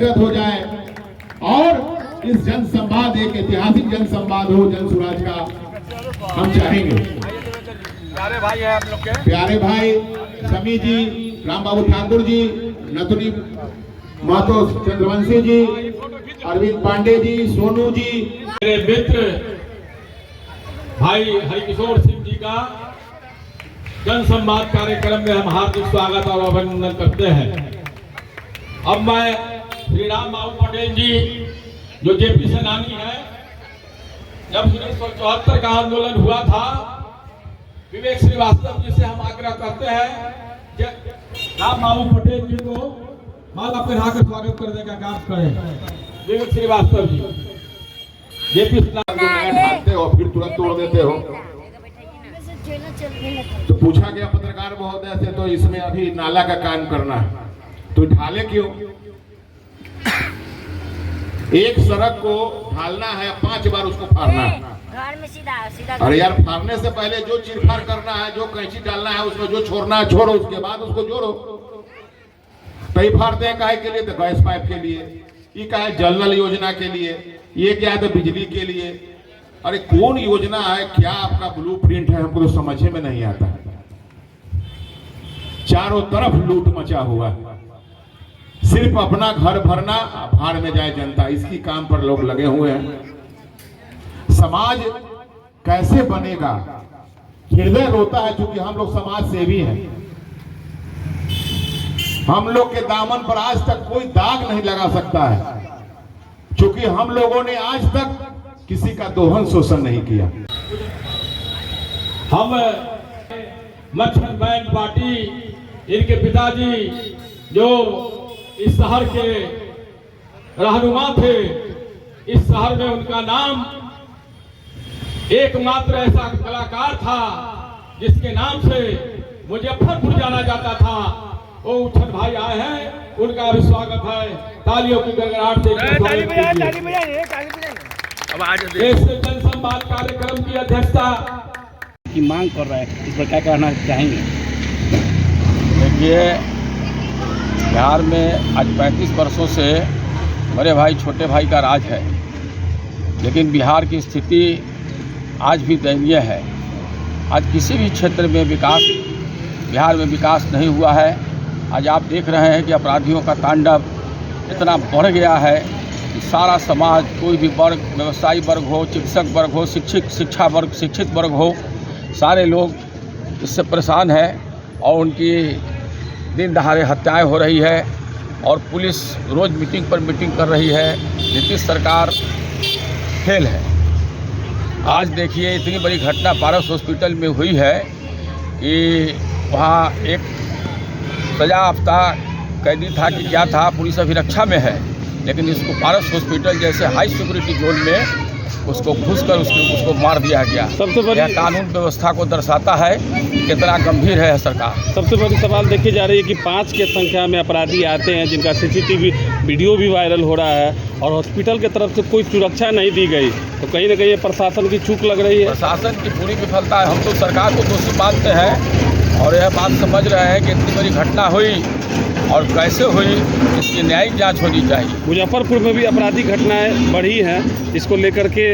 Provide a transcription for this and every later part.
हो जाए और इस जन संवाद एक ऐतिहासिक जन संवाद हो जन स्वराज का हम चाहेंगे। प्यारे भाई है आप लोग के प्यारे भाई समी जी, राम बाबू ठाकुर जी, नथुनी महतो चंद्रवंशी जी, अरविंद पांडे जी, सोनू जी, मेरे मित्र भाई हरिकिशोर सिंह जी का जन संवाद कार्यक्रम में हम हार्दिक स्वागत और अभिनंदन करते हैं। अब मैं श्री राम बाबू पटेल जी जो जेपी सेनानी है, जब 1974 का आंदोलन हुआ था, विवेक श्रीवास्तव जी से हम आग्रह करते हैं कि राम बाबू पटेल जी को माला पहनाकर स्वागत करने का काम करें। विवेक श्रीवास्तव जी जेपी ढालते हो फिर तुरंत तोड़ देते हो। तो पूछा गया पत्रकार महोदय से, तो इसमें अभी नाला का काम करना है तो ढाले क्यों? एक सड़क को ढालना है, 5 बार उसको फाड़ना है। घर में सीधा अरे यार, फाड़ने से पहले जो चीरफाड़ करना है, जो कैंची डालना है, उसमें जो छोड़ना है छोड़ो, उसके बाद उसको जोड़ो। कई फाड़ते हैं काहे के लिए? तो गैस पाइप के लिए, ये क्या है जल नल योजना के लिए, ये क्या है तो बिजली के लिए। अरे कौन योजना है, क्या आपका ब्लूप्रिंट है, हमको तो समझे में नहीं आता। चारों तरफ लूट मचा हुआ है, सिर्फ अपना घर भरना, भाड़ में जाए जनता, इसकी काम पर लोग लगे हुए हैं। समाज कैसे बनेगा, हृदय रोता है, क्योंकि हम लोग समाज सेवी हैं। हम लोग के दामन पर आज तक कोई दाग नहीं लगा सकता है, क्योंकि हम लोगों ने आज तक किसी का दोहन शोषण नहीं किया। हम मच्छर बैन पार्टी, इनके पिताजी जो इस शहर के रहनुमा थे, इस शहर में उनका नाम एकमात्र ऐसा कलाकार था जिसके नाम से मुजफ्फरपुर जाना जाता था, वो उच्छन भाई आए हैं, उनका भी स्वागत है। तालियों की गड़गड़ाहट से जन संवाद कार्यक्रम की अध्यक्षता की मांग कर रहा है, इस पर क्या कहना चाहेंगे? देखिए, बिहार में आज 35 वर्षों से बड़े भाई छोटे भाई का राज है, लेकिन बिहार की स्थिति आज भी दयनीय है। आज किसी भी क्षेत्र में बिहार में विकास नहीं हुआ है। आज आप देख रहे हैं कि अपराधियों का तांडव इतना बढ़ गया है कि सारा समाज, कोई भी वर्ग, व्यवसायी वर्ग हो, चिकित्सक वर्ग हो, शिक्षित वर्ग हो, सारे लोग इससे परेशान हैं और उनकी दिन दहाड़े हत्याएं हो रही है और पुलिस रोज़ मीटिंग पर मीटिंग कर रही है। नीतीश सरकार फेल है। आज देखिए, इतनी बड़ी घटना पारस हॉस्पिटल में हुई है कि वहाँ एक सजायाफ्ता कैदी था कि क्या था, पुलिस अभिरक्षा में है, लेकिन इसको पारस हॉस्पिटल जैसे हाई सिक्योरिटी जोन में उसको घुसकर उसको मार दिया गया। सबसे बड़ी कानून व्यवस्था को दर्शाता है कितना गंभीर है सरकार। सबसे बड़ी सवाल देखी जा रही है कि 5 के संख्या में अपराधी आते हैं जिनका सीसीटीवी वीडियो भी वायरल हो रहा है और हॉस्पिटल की तरफ से कोई सुरक्षा नहीं दी गई, तो कहीं ना कहीं प्रशासन की चूक लग रही है। प्रशासन की पूरी विफलता है। हम तो सरकार को दोषी मानते हैं और यह बात समझ रहे हैं कि इतनी बड़ी घटना हुई और कैसे हुई, इसकी न्यायिक जांच होनी चाहिए। मुजफ्फरपुर में भी आपराधिक घटनाएं बढ़ी हैं, इसको लेकर के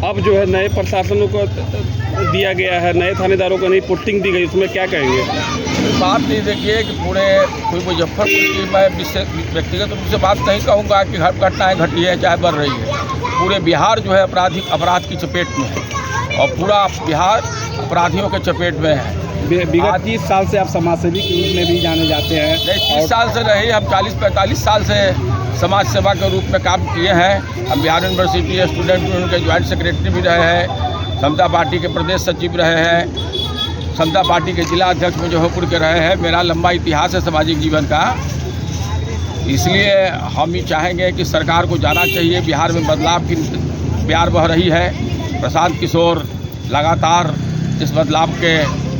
अब जो है नए प्रशासनों को दिया गया है, नए थानेदारों को नई पोस्टिंग दी गई, उसमें क्या कहेंगे? बात नहीं, देखिए कि पूरे कोई मुजफ्फरपुर की मैं व्यक्तिगत रूप से बात नहीं कहूँगा कि घटनाएँ घटी है चाहे बढ़ रही है। पूरे बिहार जो है अपराध की चपेट में है और पूरा बिहार अपराधियों के चपेट में है। विगत 30 साल से आप समाजसेवी के रूप में भी जाने जाते हैं। नहीं, 30 साल से नहीं, हम 40-45 साल से समाज सेवा के रूप में काम किए हैं। हम बिहार यूनिवर्सिटी स्टूडेंट यूनियन के ज्वाइंट सेक्रेटरी भी रहे हैं, समता पार्टी के प्रदेश सचिव रहे हैं, समता पार्टी के जिला अध्यक्ष मुजफ्फरपुर के रहे हैं। मेरा लंबा इतिहास है सामाजिक जीवन का, इसलिए हम ही चाहेंगे कि सरकार को जाना चाहिए। बिहार में बदलाव की प्यार बह रही है। प्रशांत किशोर लगातार इस बदलाव के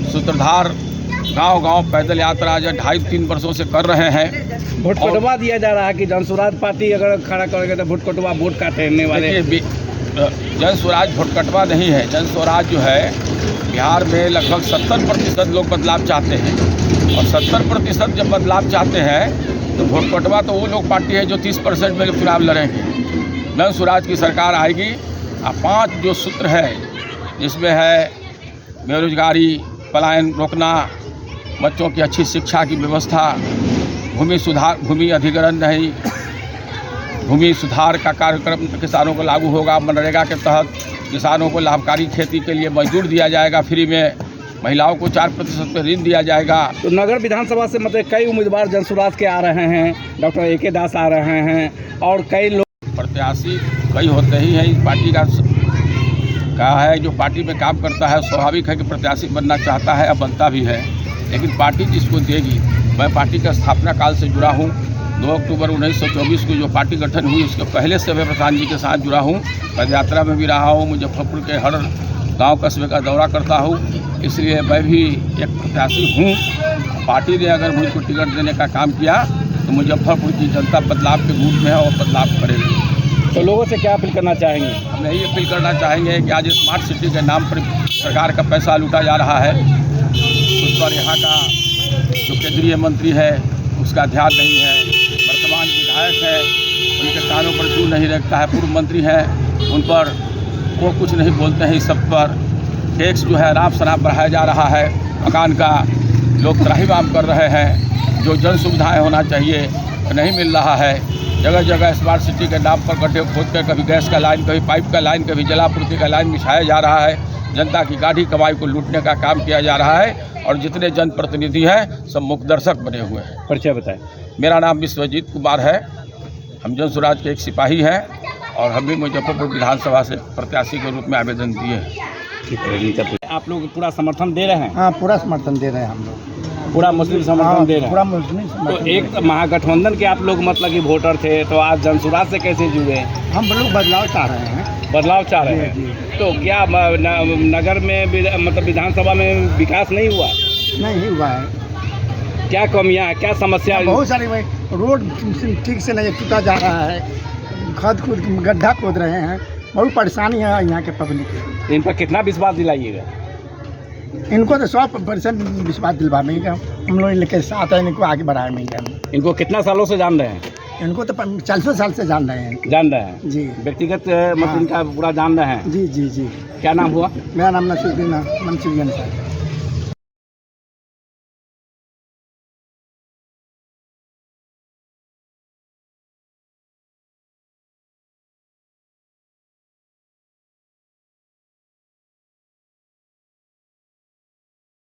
सूत्रधार गांव-गांव पैदल यात्रा जो 2.5-3 वर्षों से कर रहे हैं। वोट कटवा दिया जा रहा है कि जन स्वराज पार्टी अगर खड़ा करेगा तो वोट कटवा वोट काटने वाले। जन स्वराज वोट कटवा नहीं है। जन स्वराज जो है, बिहार में लगभग 70% लोग बदलाव चाहते हैं और 70% जब बदलाव चाहते हैं तो भोटपटवा तो वो लोग पार्टी है जो 30% में चुनाव लड़ेंगे। जन स्वराज की सरकार आएगी और 5 जो सूत्र है जिसमें है बेरोजगारी, पलायन रोकना, बच्चों की अच्छी शिक्षा की व्यवस्था, भूमि सुधार, भूमि अधिग्रहण नहीं, भूमि सुधार का कार्यक्रम किसानों को लागू होगा। मनरेगा के तहत किसानों को लाभकारी खेती के लिए मजदूर दिया जाएगा फ्री में, महिलाओं को 4% पे ऋण दिया जाएगा। तो नगर विधानसभा से मतलब कई उम्मीदवार जन स्वराज के आ रहे हैं, डॉक्टर ए.के. दास आ रहे हैं और कई लोग प्रत्याशी कई होते ही हैं। इस पार्टी का कहा है जो पार्टी में काम करता है स्वाभाविक है कि प्रत्याशी बनना चाहता है और बनता भी है, लेकिन पार्टी जिसको देगी। मैं पार्टी का स्थापना काल से जुड़ा हूँ। 2 अक्टूबर 1924 को जो पार्टी गठन हुई उसके पहले से मैं प्रधान जी के साथ जुड़ा हूँ। पदयात्रा में भी रहा हूँ, मुजफ्फरपुर के हर गांव कस्बे का दौरा करता हूँ, इसलिए मैं भी एक प्रत्याशी हूँ। पार्टी ने अगर मुझको टिकट देने का काम किया तो मुजफ्फरपुर की जनता बदलाव के रूप में है और बदलाव करेगी। तो लोगों से क्या अपील करना चाहेंगे? हम यही अपील करना चाहेंगे कि आज स्मार्ट सिटी के नाम पर सरकार का पैसा लूटा जा रहा है, उस पर यहाँ का जो केंद्रीय मंत्री है उसका ध्यान नहीं है। वर्तमान विधायक है उनके कानों पर जू नहीं रखता है। पूर्व मंत्री हैं उन पर वो कुछ नहीं बोलते हैं। इस सब पर टैक्स जो है राब शराब बढ़ाया जा रहा है। मकान का लोग त्राहिमाम कर रहे हैं। जो जन सुविधाएँ होना चाहिए नहीं मिल रहा है। जगह जगह स्मार्ट सिटी के नाम पर गड्ढे खोद कर कभी गैस का लाइन, कभी पाइप का लाइन, कभी जलापूर्ति का लाइन बिछाया जा रहा है। जनता की गाढ़ी कमाई को लूटने का काम किया जा रहा है और जितने जनप्रतिनिधि हैं सब मुखदर्शक बने हुए हैं। परिचय बताएं। मेरा नाम विश्वजीत कुमार है। हम जन स्वराज के एक सिपाही हैं और हम भी मुजफ्फरपुर विधानसभा से प्रत्याशी के रूप में आवेदन दिए हैं। आप लोग पूरा समर्थन दे रहे हैं? हाँ, पूरा समर्थन दे रहे हैं हम लोग। पूरा मुस्लिम समर्थन दे रहे हैं? पूरा मुस्लिम तो समर्थन। एक महागठबंधन के आप लोग मतलब कि वोटर थे, तो आज जन स्वराज से कैसे जुड़े? हम लोग बदलाव चाह रहे हैं। बदलाव चाह रहे जी, हैं। तो क्या नगर में मतलब विधानसभा में विकास नहीं हुआ? नहीं हुआ है। क्या कमियां हैं, क्या समस्या? बहुत सारी भाई रोड ठीक से नहीं टूटा जा रहा है, खुद गड्ढा खोद रहे हैं, बहुत परेशानी है यहाँ के पब्लिक की। इन पर कितना विश्वास दिलाइएगा? इनको तो 100% विश्वास दिलवा मिलेगा। हम लोग इनके साथ हैं, इनको आगे बढ़ाएंगे। इनको कितना सालों से जान रहे हैं? इनको तो 40 साल से जान रहे हैं। जान रहे हैं जी। व्यक्तिगत मतलब इनका पूरा जान रहे हैं? जी जी जी। क्या नाम हुआ? मेरा नाम नसीरुद्दीन मंसूरियन साहब।